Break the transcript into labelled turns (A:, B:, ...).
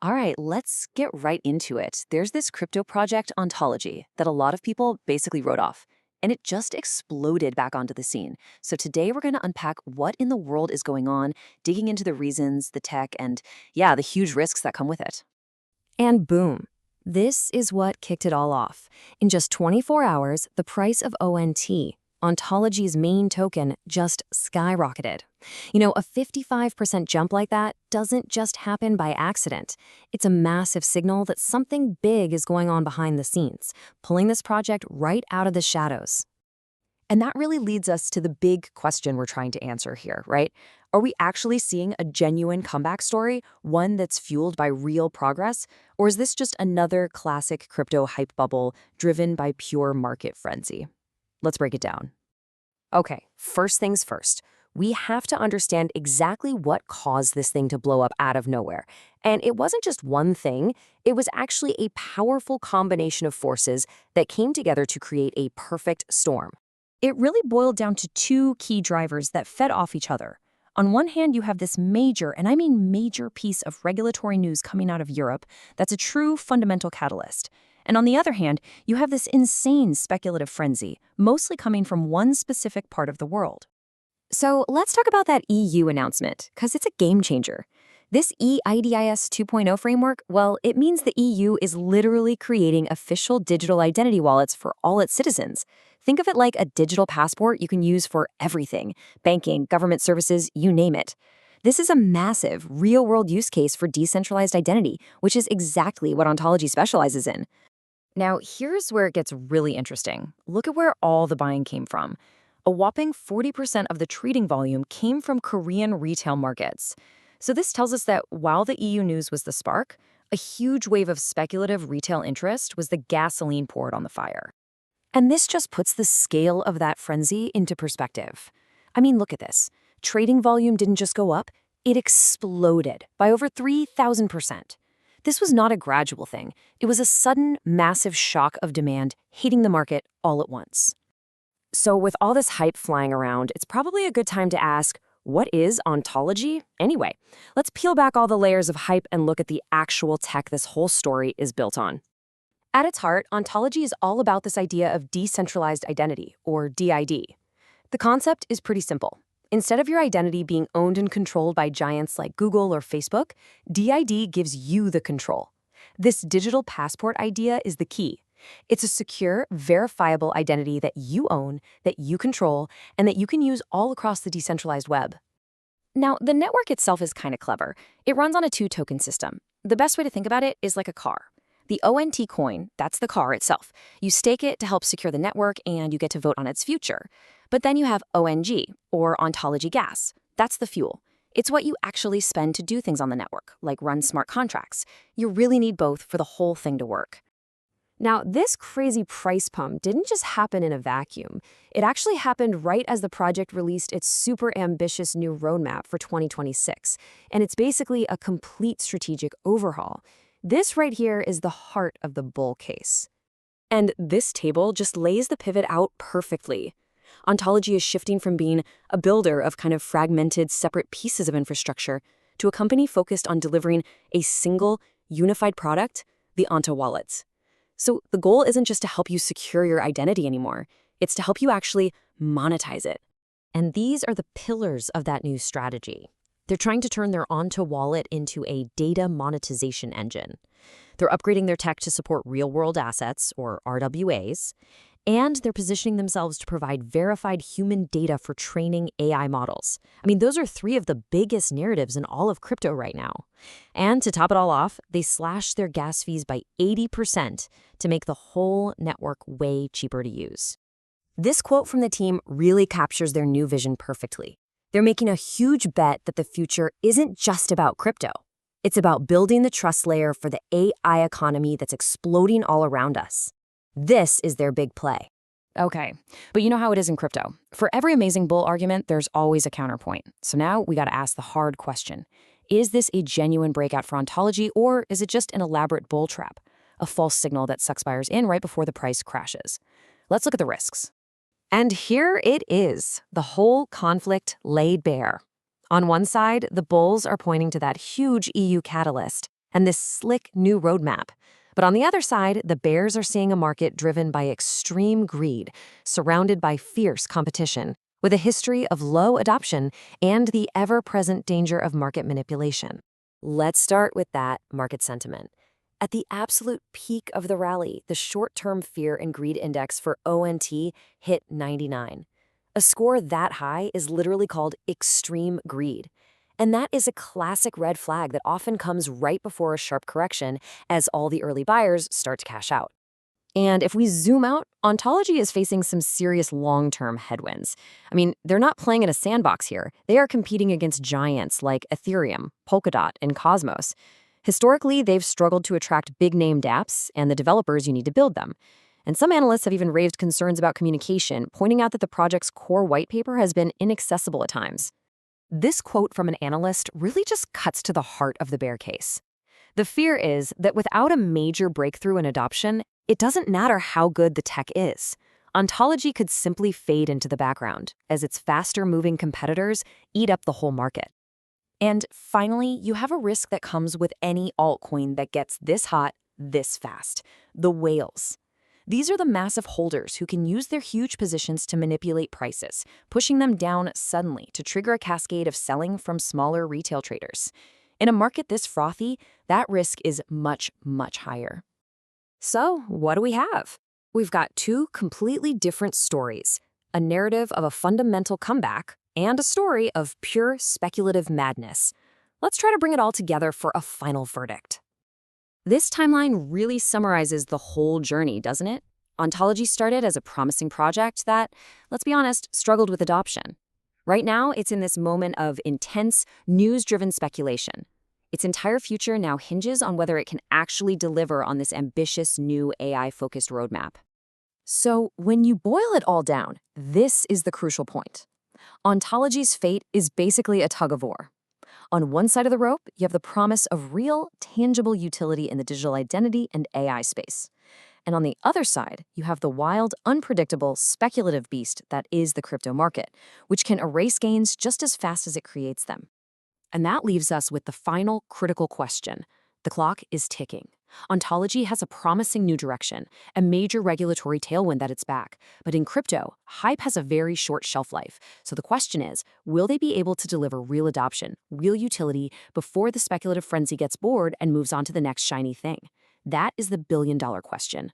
A: All right, let's get right into it. There's this crypto project, Ontology, that a lot of people basically wrote off, and it just exploded back onto the scene. So today we're going to unpack what in the world is going on, digging into the reasons, the tech, and yeah, the huge risks that come with it. And boom, this is what kicked it all off. In just 24 hours, the price of ONT, Ontology's main token, just skyrocketed. A 55% jump like that doesn't just happen by accident. It's a massive signal that something big is going on behind the scenes, pulling this project right out of the shadows. And that really leads us to the big question we're trying to answer here, right? Are we actually seeing a genuine comeback story, one that's fueled by real progress? Or is this just another classic crypto hype bubble driven by pure market frenzy? Let's break it down. Okay, first things first. We have to understand exactly what caused this thing to blow up out of nowhere. And it wasn't just one thing, it was actually a powerful combination of forces that came together to create a perfect storm. It really boiled down to two key drivers that fed off each other. On one hand, you have this major, and I mean major piece of regulatory news coming out of Europe that's a true fundamental catalyst. And on the other hand, you have this insane speculative frenzy, mostly coming from one specific part of the world. So let's talk about that EU announcement, because it's a game changer. This eIDAS 2.0 framework, well, it means the EU is literally creating official digital identity wallets for all its citizens. Think of it like a digital passport you can use for everything: banking, government services, you name it. This is a massive, real-world use case for decentralized identity, which is exactly what Ontology specializes in. Now, here's where it gets really interesting. Look at where all the buying came from. A whopping 40% of the trading volume came from Korean retail markets. So this tells us that while the EU news was the spark, a huge wave of speculative retail interest was the gasoline poured on the fire. And this just puts the scale of that frenzy into perspective. I mean, look at this. Trading volume didn't just go up, it exploded by over 3,000%. This was not a gradual thing. It was a sudden, massive shock of demand hitting the market all at once. So with all this hype flying around, it's probably a good time to ask, what is Ontology? Anyway, let's peel back all the layers of hype and look at the actual tech this whole story is built on. At its heart, Ontology is all about this idea of decentralized identity, or DID. The concept is pretty simple. Instead of your identity being owned and controlled by giants like Google or Facebook, DID gives you the control. This digital passport idea is the key. It's a secure, verifiable identity that you own, that you control, and that you can use all across the decentralized web. Now, the network itself is kind of clever. It runs on a two-token system. The best way to think about it is like a car. The ONT coin, that's the car itself. You stake it to help secure the network, and you get to vote on its future. But then you have ONG, or Ontology gas. That's the fuel. It's what you actually spend to do things on the network, like run smart contracts. You really need both for the whole thing to work. Now, this crazy price pump didn't just happen in a vacuum. It actually happened right as the project released its super ambitious new roadmap for 2026, and it's basically a complete strategic overhaul. This right here is the heart of the bull case. And this table just lays the pivot out perfectly. Ontology is shifting from being a builder of kind of fragmented, separate pieces of infrastructure to a company focused on delivering a single, unified product, the Onto wallets. So the goal isn't just to help you secure your identity anymore. It's to help you actually monetize it. And these are the pillars of that new strategy. They're trying to turn their Onto wallet into a data monetization engine. They're upgrading their tech to support real-world assets, or RWAs, and they're positioning themselves to provide verified human data for training AI models. I mean, those are three of the biggest narratives in all of crypto right now. And to top it all off, they slashed their gas fees by 80% to make the whole network way cheaper to use. This quote from the team really captures their new vision perfectly. They're making a huge bet that the future isn't just about crypto. It's about building the trust layer for the AI economy that's exploding all around us. This is their big play. Okay, but you know how it is in crypto. For every amazing bull argument, there's always a counterpoint. So now we got to ask the hard question. Is this a genuine breakout for Ontology, or is it just an elaborate bull trap? A false signal that sucks buyers in right before the price crashes? Let's look at the risks. And here it is, the whole conflict laid bare. On one side, the bulls are pointing to that huge EU catalyst, and this slick new roadmap. But on the other side, the bears are seeing a market driven by extreme greed, surrounded by fierce competition, with a history of low adoption and the ever-present danger of market manipulation. Let's start with that market sentiment. At the absolute peak of the rally, the short-term fear and greed index for ONT hit 99. A score that high is literally called extreme greed. And that is a classic red flag that often comes right before a sharp correction as all the early buyers start to cash out. And if we zoom out, Ontology is facing some serious long-term headwinds. I mean, they're not playing in a sandbox here. They are competing against giants like Ethereum, Polkadot, and Cosmos. Historically, they've struggled to attract big-name dApps and the developers you need to build them. And some analysts have even raised concerns about communication, pointing out that the project's core white paper has been inaccessible at times. This quote from an analyst really just cuts to the heart of the bear case. The fear is that without a major breakthrough in adoption, it doesn't matter how good the tech is. Ontology could simply fade into the background as its faster-moving competitors eat up the whole market. And finally, you have a risk that comes with any altcoin that gets this hot, this fast: the whales. These are the massive holders who can use their huge positions to manipulate prices, pushing them down suddenly to trigger a cascade of selling from smaller retail traders. In a market this frothy, that risk is much, much higher. So, what do we have? We've got two completely different stories: a narrative of a fundamental comeback and a story of pure speculative madness. Let's try to bring it all together for a final verdict. This timeline really summarizes the whole journey, doesn't it? Ontology started as a promising project that, let's be honest, struggled with adoption. Right now, it's in this moment of intense, news-driven speculation. Its entire future now hinges on whether it can actually deliver on this ambitious new AI-focused roadmap. So, when you boil it all down, this is the crucial point. Ontology's fate is basically a tug-of-war. On one side of the rope, you have the promise of real, tangible utility in the digital identity and AI space. And on the other side, you have the wild, unpredictable, speculative beast that is the crypto market, which can erase gains just as fast as it creates them. And that leaves us with the final critical question. The clock is ticking. Ontology has a promising new direction, a major regulatory tailwind at its back. But in crypto, hype has a very short shelf life. So the question is, will they be able to deliver real adoption, real utility, before the speculative frenzy gets bored and moves on to the next shiny thing? That is the billion-dollar question.